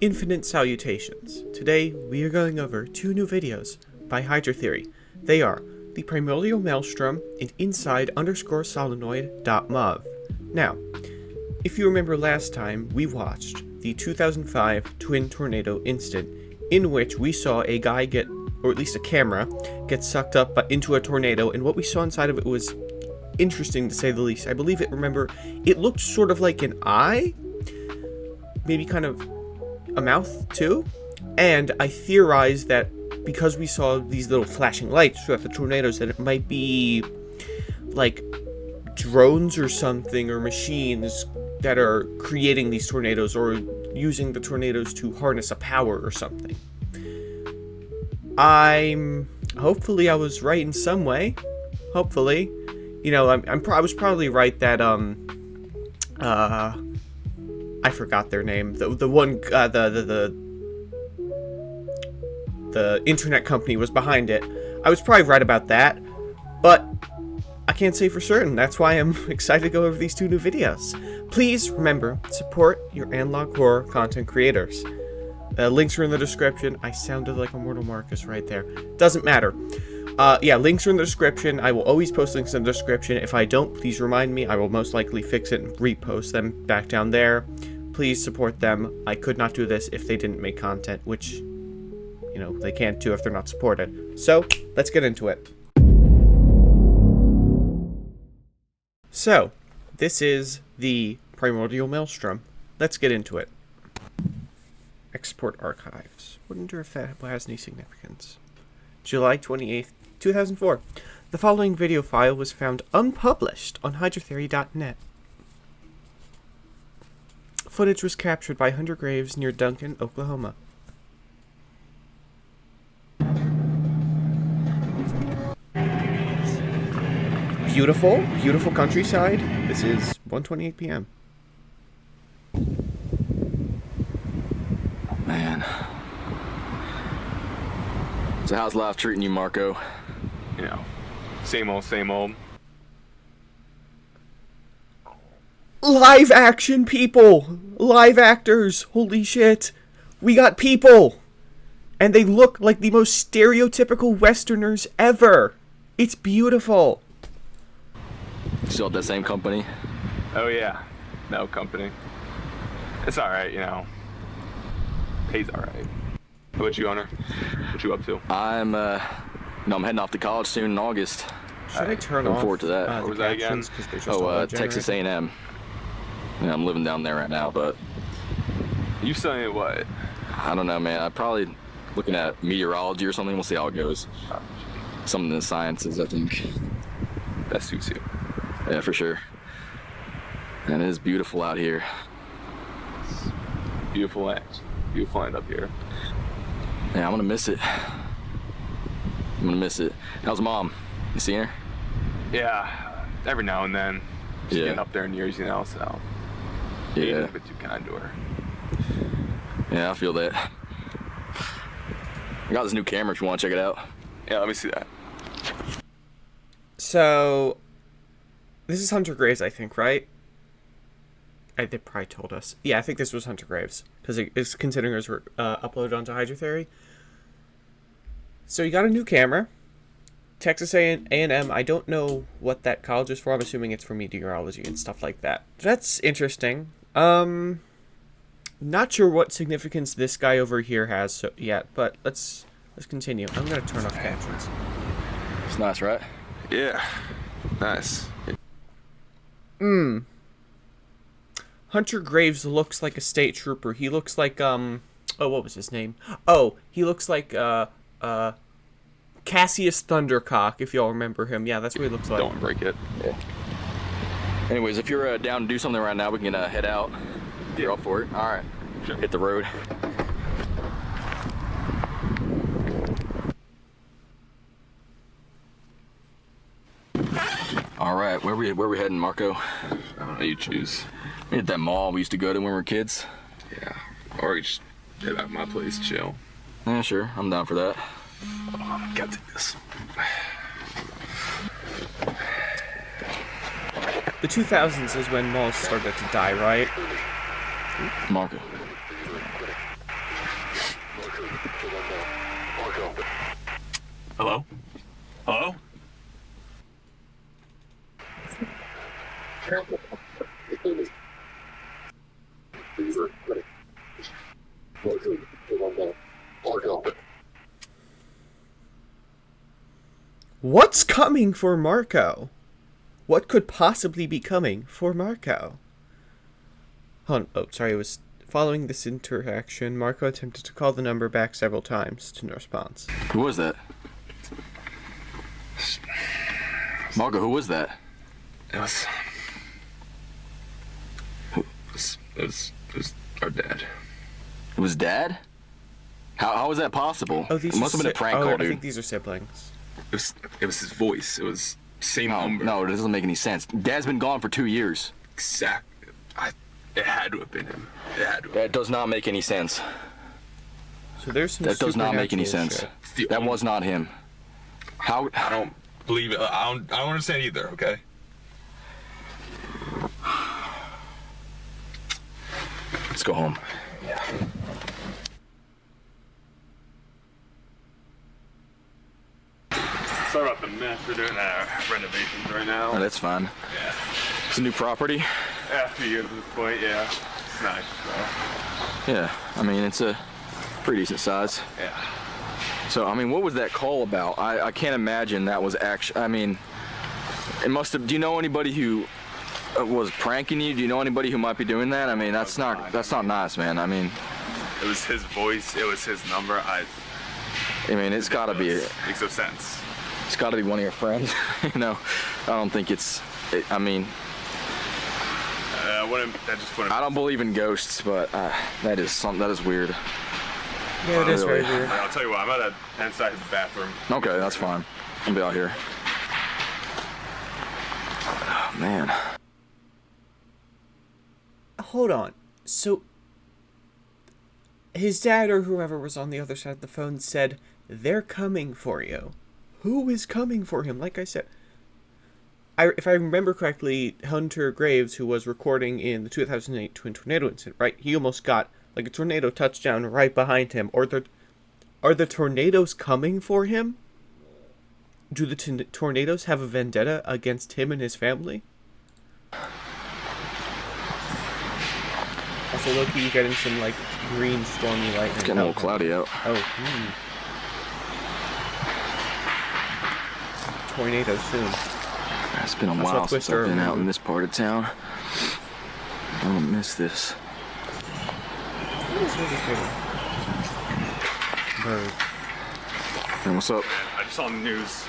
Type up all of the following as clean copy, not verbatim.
Infinite salutations. Today we are going over two new videos by Hydra Theory. They are the Primordial Maelstrom and inside_solenoid.mov. Now, if you remember last time, we watched the 2005 Twin Tornado incident in which we saw a guy get, or at least a camera, get sucked up into a tornado, and what we saw inside of it was interesting to say the least. I believe it looked sort of like an eye, maybe kind of a mouth too, and I theorized that because we saw these little flashing lights throughout the tornadoes that it might be like drones or something, or machines that are creating these tornadoes or using the tornadoes to harness a power or something. Hopefully I was right in some way. Hopefully. You know, I was probably right that I forgot their name. The internet company was behind it. I was probably right about that, but I can't say for certain. That's why I'm excited to go over these two new videos. Please remember, support your analog horror content creators. Links are in the description. I sounded like Immortal Marcus right there. Doesn't matter. Yeah, links are in the description. I will always post links in the description. If I don't, please remind me. I will most likely fix it and repost them back down there. Please support them. I could not do this if they didn't make content, which, you know, they can't do if they're not supported. So, let's get into it. So, this is the Primordial Maelstrom. Let's get into it. Export archives. Wonder if that has any significance. July 28th, 2004. The following video file was found unpublished on hydratheory.net. Footage was captured by Hunter Graves near Duncan, Oklahoma. Beautiful, beautiful countryside. This is 1:28 p.m. Man. So how's life treating you, Marco? You know, same old, same old. Live action people! Live actors! Holy shit! We got people! And they look like the most stereotypical Westerners ever! It's beautiful! Still at that same company? Oh yeah, no company. It's alright, you know. Pays alright. How about you, Hunter? What you up to? I'm heading off to college soon in August. Should I turn Looking off forward to that. What was that again? Texas A&M. Yeah, I'm living down there right now, but... You studying what? I don't know, man. I'm probably looking at meteorology or something. We'll see how it goes. Something in the sciences, I think. That suits you. Yeah, for sure. And it is beautiful out here. Beautiful land. Beautiful land up here. Yeah, I'm gonna miss it. How's Mom? You seen her? Yeah, every now and then. She's getting up there in years, you know, so... Yeah. A bit too kind to her. Yeah, I feel that. I got this new camera if you want to check it out. Yeah, let me see that. So, this is Hunter Graves, I think, right? They probably told us. Yeah, I think this was Hunter Graves, because it's considering it was uploaded onto Hydra Theory. So you got a new camera. Texas A&M, I don't know what that college is for. I'm assuming it's for meteorology and stuff like that. That's interesting. Not sure what significance this guy over here has yet, but let's continue. I'm gonna turn off captions. It's nice, right? Yeah, nice. Hunter Graves looks like a state trooper. He looks like oh, what was his name? Oh, he looks like Cassius Thundercock, if y'all remember him. Yeah, that's what he looks like. Don't break it. Yeah. Anyways, if you're down to do something right now, we can head out. You're up for it. All right. Sure. Hit the road. All right, where we heading, Marco? I don't know, you choose. We hit that mall we used to go to when we were kids. Yeah, or you just head out my place, chill. Yeah, sure. I'm down for that. Oh, gotta take this. The 2000s is when malls started to die, right? Marco. Hello? Hello? What's coming for Marco? What could possibly be coming for Marco? Hold on. Oh, sorry. It was following this interaction. Marco attempted to call the number back several times to no response. Who was that? Marco, who was that? It was our dad. It was Dad? How was that possible? Oh, these it must have been a prank call, I dude. think these are siblings. It was his voice. It was same number. No, it doesn't make any sense. Dad's been gone for 2 years. Exact. It had to have been him. It had to have. That does not make any sense. So there's some That does not make any supernatural sense. shit. That was not him. How? I don't believe it. I don't understand either. Okay. Let's go home. Yeah. Sorry about the mess. We're doing renovations right now. Oh, that's fine. Yeah. It's a new property. Yeah, a few years at this point. Yeah. It's nice. So. Yeah, I mean, it's a pretty decent size. Yeah. So, I mean, what was that call about? I can't imagine that was actually, I mean, it must have, do you know anybody who was pranking you? Do you know anybody who might be doing that? I mean, that's not nice, man. I mean, it was his voice. It was his number. I mean, it's got to be. Makes no sense. It's got to be one of your friends. You know, I don't think I mean, I don't believe in ghosts, but that is weird. Yeah, it is very weird. I'll tell you what. I'm at the inside of the bathroom. Okay, that's fine. I'll be out here. Oh, man. Hold on. So, his dad or whoever was on the other side of the phone said, they're coming for you. Who is coming for him? Like I said, if I remember correctly, Hunter Graves, who was recording in the 2008 Twin Tornado incident, right? He almost got like a tornado touchdown right behind him. Or are the tornadoes coming for him? Do the tornadoes have a vendetta against him and his family? Also, look, you getting some like green stormy lightning. It's getting a little cloudy out. Oh, tornado soon. It's been a while since I've been out in this part of town. I'm gonna miss this. Bird. And what's up? I just saw on the news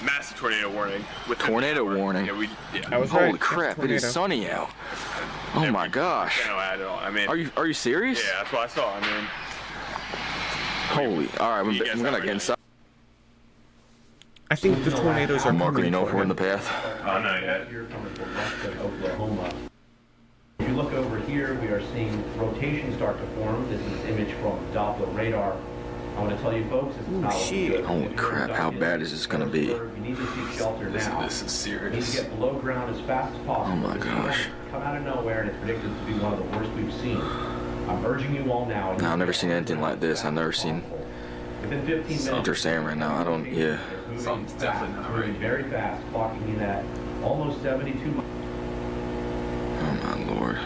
massive tornado warning. Tornado warning? Yeah. I was Holy right. crap! It is sunny out. Oh my gosh. I mean, Are you serious? Yeah, that's what I saw. I mean, holy. All right, we're gonna get inside. I think the tornadoes are Marco, coming you know if for we're in him. the path? oh no, yet. Here coming from western Oklahoma. If you look over here, we are seeing rotation start to form. This is image from Doppler radar. I want to tell you folks, this is not shit. good. Holy If you're crap, in how Dr. bad is this gonna be? You need to seek shelter now. This is You need to serious. get below ground as fast as possible. Oh my This storm gosh. has come out of nowhere and it's predicted to be one of the worst we've seen. I'm urging you all now. No, I've never seen anything like this. I've never seen Within 15 minutes. what they're saying right now. I don't, yeah. Something's definitely not Moving right. very fast, clocking in at almost 72 miles. Oh my lord.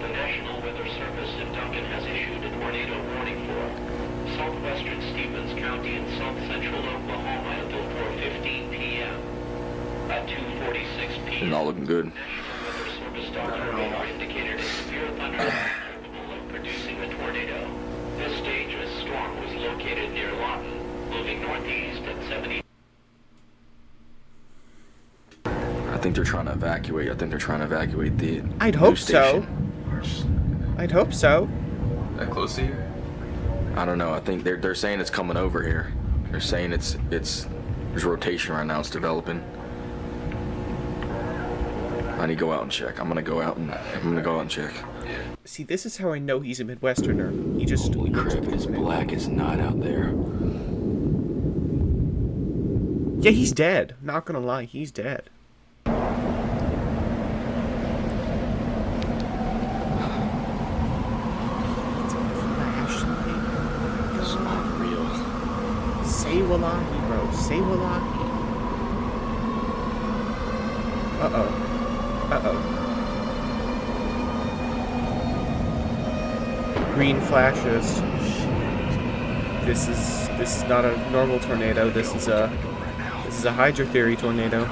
The National Weather Service in Duncan has issued a tornado warning for southwestern Stevens County and south central Oklahoma until 4:15 p.m. At 2:46 p.m. It's not looking good. National Weather Service Dr. radar indicated a severe thunderstorm capable of producing a tornado. This dangerous storm was located near Lawton, moving northeast at 70. I think they're trying to evacuate. I think they're trying to evacuate the I'd hope news so. station. I'd hope so. That close to here? I don't know. I think they're saying it's coming over here. They're saying it's there's rotation right now. It's developing. I need to go out and check. I'm gonna go out and check. See, this is how I know he's a Midwesterner. He just Holy looks crap! like It's a Mid- black as night out there. Yeah, he's dead. Not gonna lie, he's dead. wallahi, bro. Say wallahi. Uh-oh. Uh-oh. Green flashes. This is not a normal tornado. This is a Hydra Theory tornado.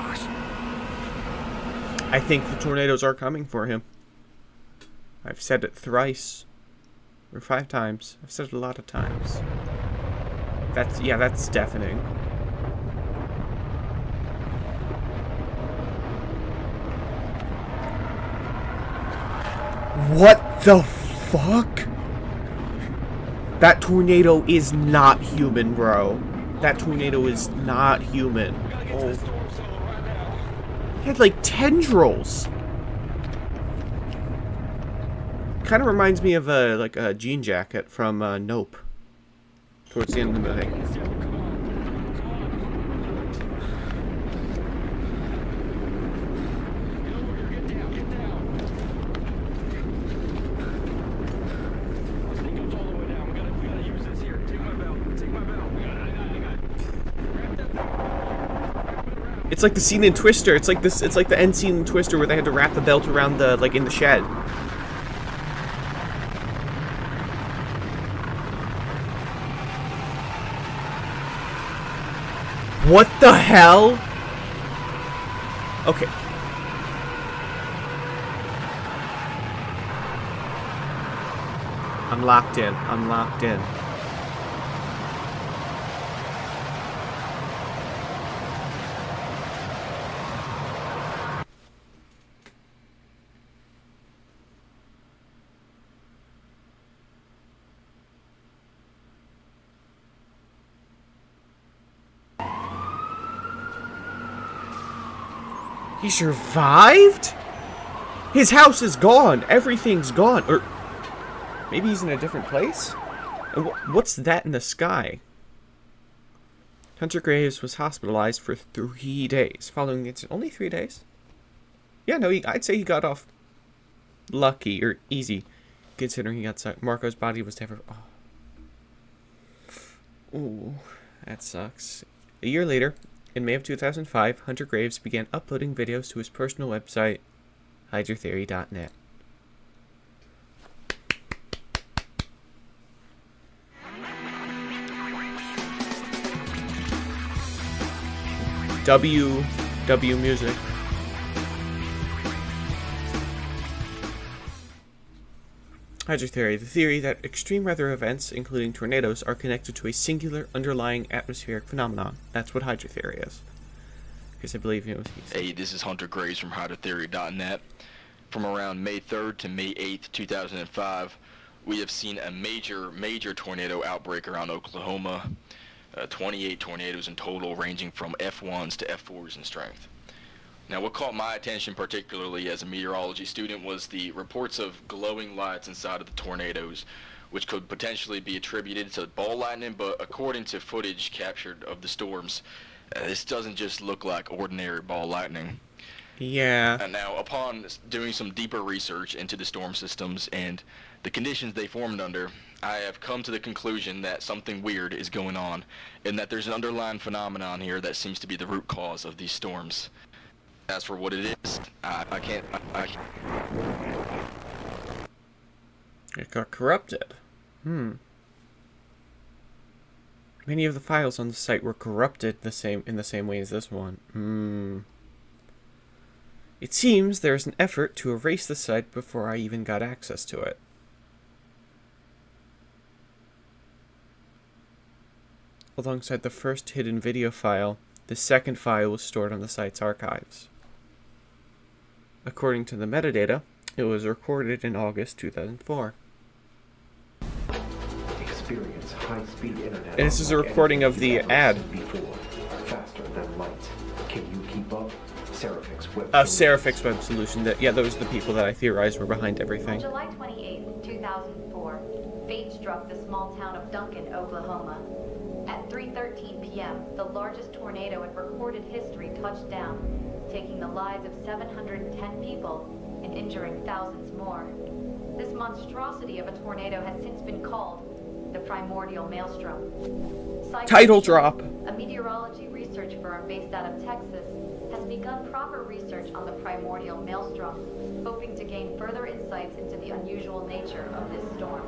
I think the tornadoes are coming for him. I've said it thrice. Or 5 times. I've said it a lot of times. That's deafening. What the fuck? That tornado is not human, bro. That tornado is not human. Oh. It had like tendrils. Kind of reminds me of a jean jacket from Nope. Towards the end of the movie. It's like the scene in Twister. It's like this. It's like the end scene in Twister where they had to wrap the belt around the in the shed. What the hell? Okay. I'm locked in. I'm locked in. He survived? His house is gone. Everything's gone. Or maybe he's in a different place? And what's that in the sky? Hunter Graves was hospitalized for 3 days following the incident. Only 3 days? Yeah, no, I'd say he got off lucky or easy, considering he got stuck. Marco's body was never... Oh. Ooh, that sucks. A year later, in May of 2005, Hunter Graves began uploading videos to his personal website, hydratheory.net. W Music. Hydra Theory, the theory that extreme weather events, including tornadoes, are connected to a singular underlying atmospheric phenomenon. That's what Hydra Theory is. Because I believe, Hey, this is Hunter Graves from HydroTheory.net. From around May 3rd to May 8th, 2005, we have seen a major tornado outbreak around Oklahoma. 28 tornadoes in total, ranging from F1s to F4s in strength. Now, what caught my attention particularly as a meteorology student was the reports of glowing lights inside of the tornadoes, which could potentially be attributed to ball lightning, but according to footage captured of the storms, this doesn't just look like ordinary ball lightning. Yeah. And now, upon doing some deeper research into the storm systems and the conditions they formed under, I have come to the conclusion that something weird is going on, and that there's an underlying phenomenon here that seems to be the root cause of these storms. As for what it is, I can't. It got corrupted. Many of the files on the site were corrupted in the same way as this one. It seems there's an effort to erase the site before I even got access to it. Alongside the first hidden video file, the second file was stored on the site's archives. According to the metadata, it was recorded in August 2004. Experience high-speed internet. And this is a recording of the ad. Faster than light. Can you keep up? Seraphix Web. Seraphix Web Solution. Those are the people that I theorized were behind everything. On July 28, 2004, fate struck the small town of Duncan, Oklahoma. At 3:13 p.m., the largest tornado in recorded history touched down, taking the lives of 710 people and injuring thousands more. This monstrosity of a tornado has since been called the primordial maelstrom. Title drop. A meteorology research firm based out of Texas has begun proper research on the primordial maelstrom, hoping to gain further insights into the unusual nature of this storm.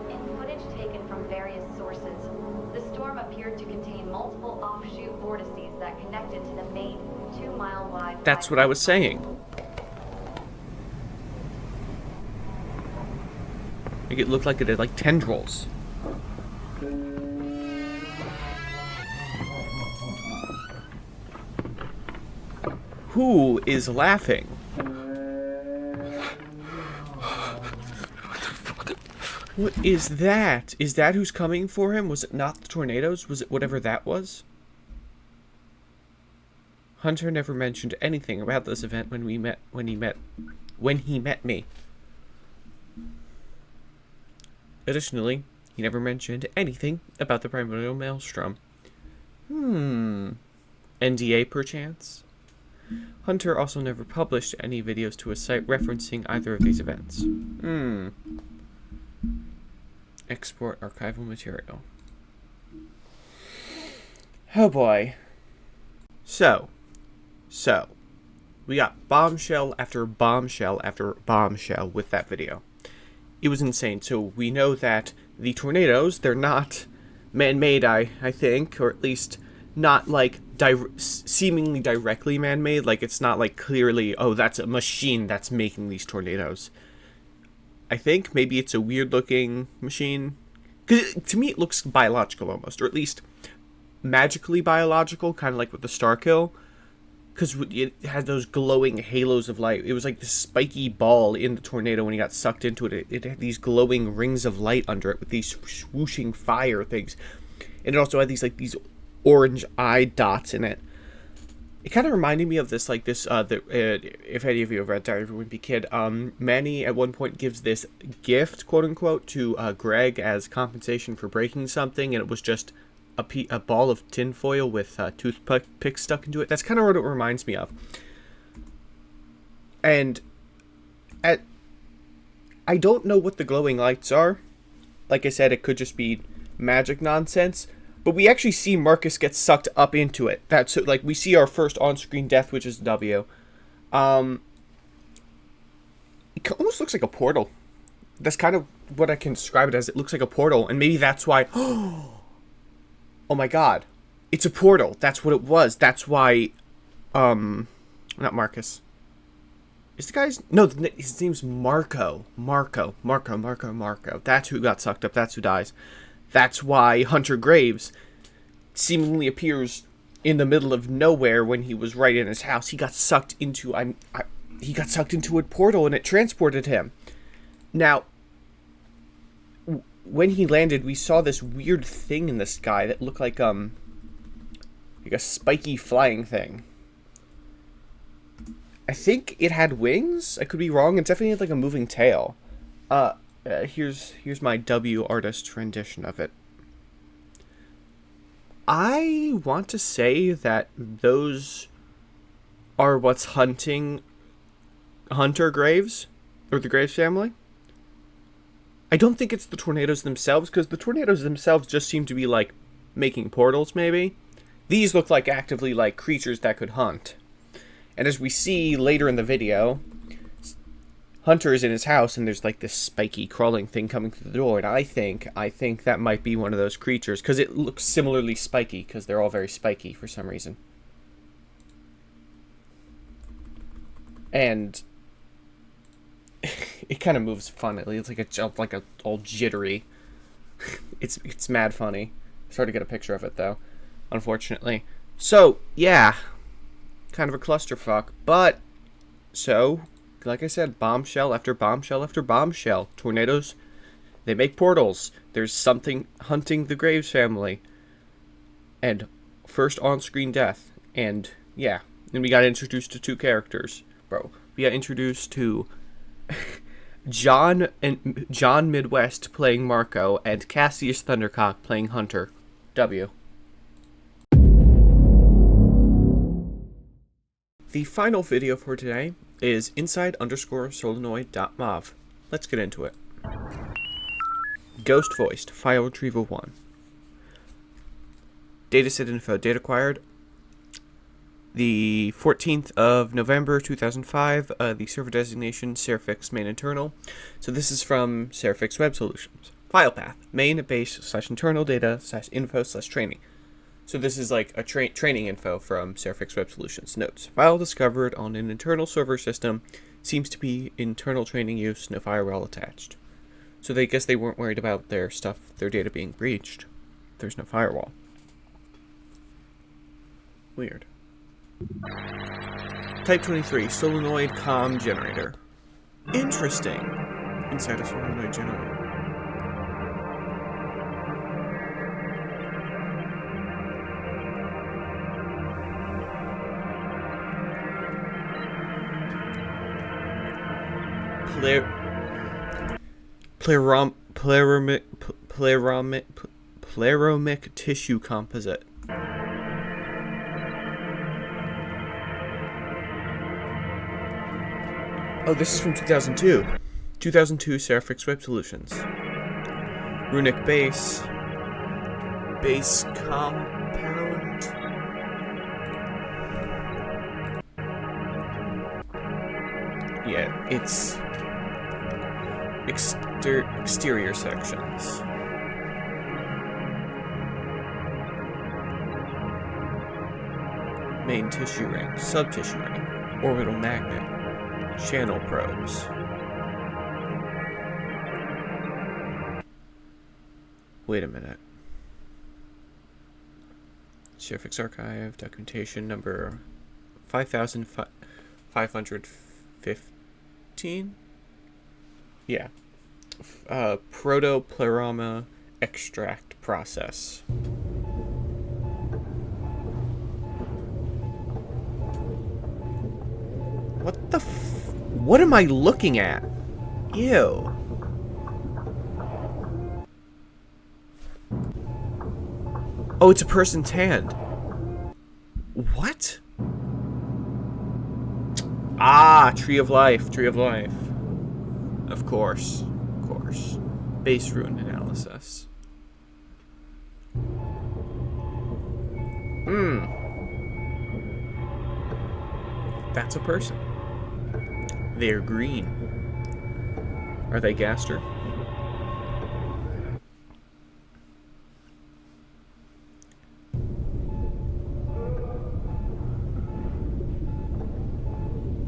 In footage taken from various sources, the storm appeared to contain multiple offshoot vortices that connected to the main 2-mile-wide... That's what I was saying. Make it look like it had like tendrils. Who is laughing? What is that? Is that who's coming for him? Was it not the tornadoes? Was it whatever that was? Hunter never mentioned anything about this event when he met me. Additionally, he never mentioned anything about the primordial maelstrom. NDA perchance? Hunter also never published any videos to his site referencing either of these events. Export archival material. Oh boy. So, we got bombshell after bombshell after bombshell with that video. It was insane. So we know that the tornadoes, they're not man-made, I think, or at least not like seemingly directly man-made. Like it's not like clearly, oh, that's a machine that's making these tornadoes. I think maybe it's a weird-looking machine, because to me it looks biological almost, or at least magically biological, kind of like with the Starkill. Because it had those glowing halos of light. It was like this spiky ball in the tornado when he got sucked into it. It had these glowing rings of light under it with these swooshing fire things. And it also had these orange eye dots in it. It kind of reminded me of this, if any of you have read Diary of a Wimpy Kid, Manny at one point gives this gift, quote unquote, to Greg as compensation for breaking something, and it was just a ball of tinfoil with toothpicks stuck into it. That's kind of what it reminds me of. And I don't know what the glowing lights are. Like I said, it could just be magic nonsense. But we actually see Marcus get sucked up into it. That's like we see our first on-screen death, which is W. It almost looks like a portal. That's kind of what I can describe it as. It looks like a portal, and maybe that's why. Oh my god. It's a portal. That's what it was. That's why, not Marcus. Is the guy's... No, his name's Marco. Marco. That's who got sucked up. That's who dies. That's why Hunter Graves seemingly appears in the middle of nowhere when he was right in his house. He got sucked into... he got sucked into a portal and it transported him. Now... when he landed, we saw this weird thing in the sky that looked like a spiky flying thing. I think it had wings. I could be wrong. It definitely had like a moving tail. Here's my W artist rendition of it. I want to say that those are what's hunting Hunter Graves, or the Graves family. I don't think it's the tornadoes themselves, because the tornadoes themselves just seem to be, like, making portals, maybe. These look like actively, like, creatures that could hunt. And as we see later in the video, Hunter is in his house, and there's, like, this spiky crawling thing coming through the door, and I think that might be one of those creatures, because it looks similarly spiky, because they're all very spiky for some reason. And... it kind of moves funnily. It's like a jump, like a all jittery. It's mad funny. It's hard to get a picture of it though, unfortunately. So yeah, kind of a clusterfuck. But so, like I said, bombshell after bombshell after bombshell. Tornadoes, they make portals. There's something hunting the Graves family, and first on-screen death. And yeah, then we got introduced to two characters, bro. We got introduced to John Midwest playing Marco and Cassius Thundercock playing Hunter. W. The final video for today is inside_solenoid.mov. Let's get into it. Ghost voiced. File retrieval 1. Dataset info. Data acquired the 14th of November 2005. The server designation Serifix main internal. So this is from Serifix Web Solutions. File path. Main base / internal data / info / training. So this is like a training info from Serifix Web Solutions. Notes. File discovered on an internal server system. Seems to be internal training use. No firewall attached. So they guess they weren't worried about their data being breached. There's no firewall. Weird. Type 23, solenoid comm generator. Interesting. Inside a solenoid generator. Pleromic tissue composite. Oh, this is from 2002. 2002 Serifix Web Solutions. Runic base. Base compound. Yeah, it's exterior sections. Main tissue ring, subtissue ring, orbital magnet, channel probes. Wait a minute. Serifix archive, documentation number 5515. Yeah. Protopleroma extract process. What am I looking at? Ew. Oh, it's a person's hand. What? Ah, Tree of Life. Tree of Life. Of course. Of course. Base rune analysis. That's a person. They're green. Are they Gaster?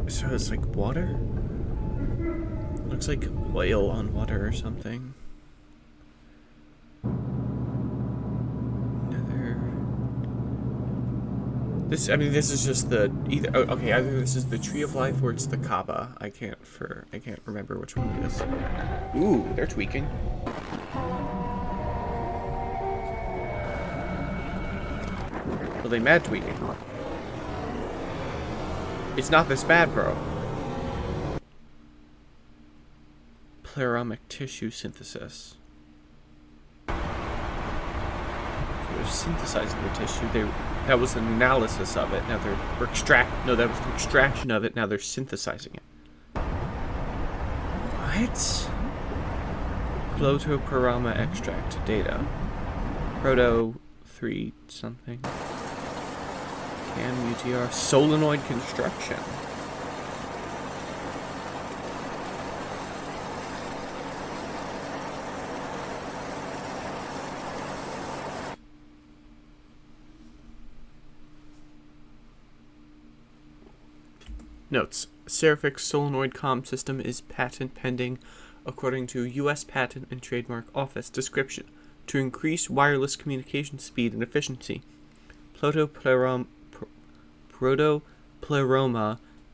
So it's like water? Looks like oil on water or something. This is just the either this is the Tree of Life or it's the Kaaba. I can't remember which one it is. Ooh, they're tweaking. Well, they mad tweaking. It's not this bad, bro. Pleromic tissue synthesis. They're synthesizing the tissue. That was an analysis of it. Now that was the extraction of it. Now they're synthesizing it. What? Protoperama extract data. Proto 3 something. Cam UTR solenoid construction. Notes. Serifix solenoid comm system is patent pending according to U.S. Patent and Trademark Office description to increase wireless communication speed and efficiency. Protopleroma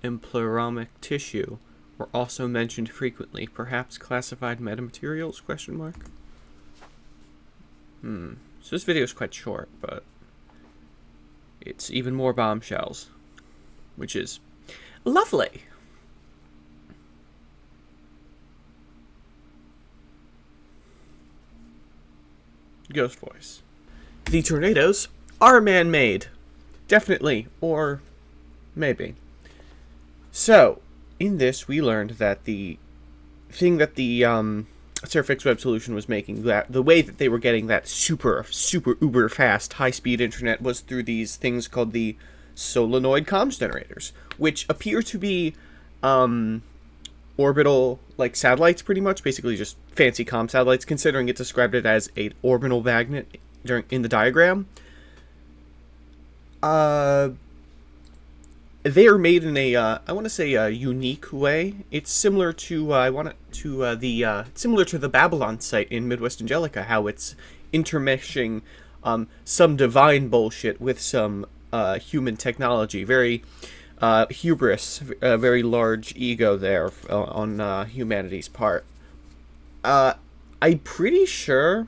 and pleromic tissue were also mentioned frequently, perhaps classified metamaterials, ? So this video is quite short, but it's even more bombshells, which is lovely. Ghost voice. The tornadoes are man-made. Definitely. Or maybe. So, in this we learned that the thing that the Surfix Web Solution was making that, the way that they were getting that super uber fast high speed internet was through these things called the solenoid comms generators, which appear to be orbital like satellites, pretty much, basically just fancy comm satellites, considering it described it as a orbital magnet in the diagram. They are made in a, I want to say, a unique way. It's similar to, similar to the Babylon site in Midwest Angelica, how it's intermeshing some divine bullshit with some human technology. Very hubris, very large ego there on humanity's part. I'm pretty sure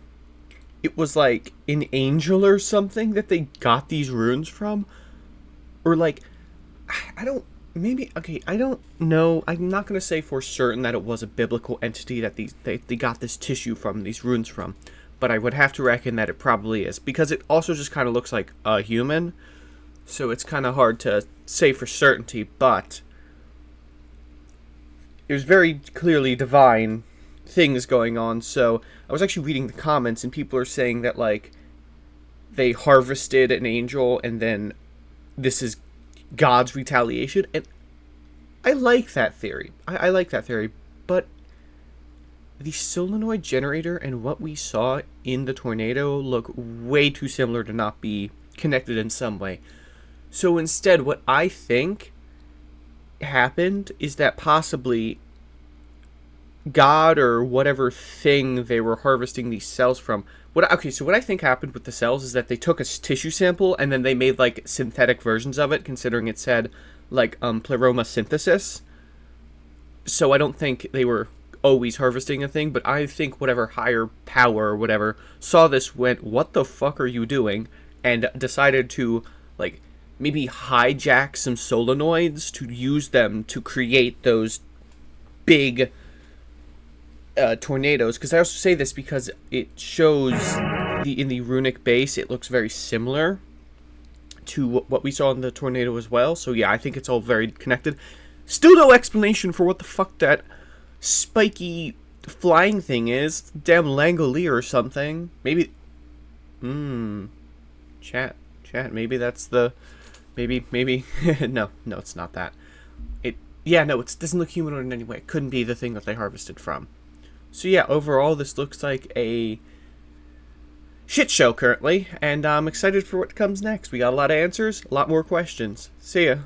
it was like an angel or something that they got these runes from, or like, I don't know. I'm not going to say for certain that it was a biblical entity that they got this tissue from, these runes from, but I would have to reckon that it probably is, because it also just kind of looks like a human, so it's kind of hard to say for certainty, but it was very clearly divine things going on. So I was actually reading the comments, and people are saying that, like, they harvested an angel, and then this is God's retaliation, and I like that theory. I like that theory, but the solenoid generator and what we saw in the tornado look way too similar to not be connected in some way. So instead, what I think happened is that possibly God or whatever thing they were harvesting these cells from. What I think happened with the cells is that they took a tissue sample and then they made like synthetic versions of it, considering it said like pleroma synthesis. So I don't think they were always harvesting a thing, but I think whatever higher power or whatever saw this, went, "What the fuck are you doing?" and decided to like maybe hijack some solenoids to use them to create those big tornadoes. Because I also say this because it shows in the runic base, it looks very similar to what we saw in the tornado as well. So yeah, I think it's all very connected. Still no explanation for what the fuck that spiky flying thing is. Damn Langolier or something. Maybe chat, maybe that's the maybe no, it's not that. It doesn't look humanoid in any way. It couldn't be the thing that they harvested from. So yeah, overall, this looks like a shit show currently, and I'm excited for what comes next. We got a lot of answers, a lot more questions. See ya.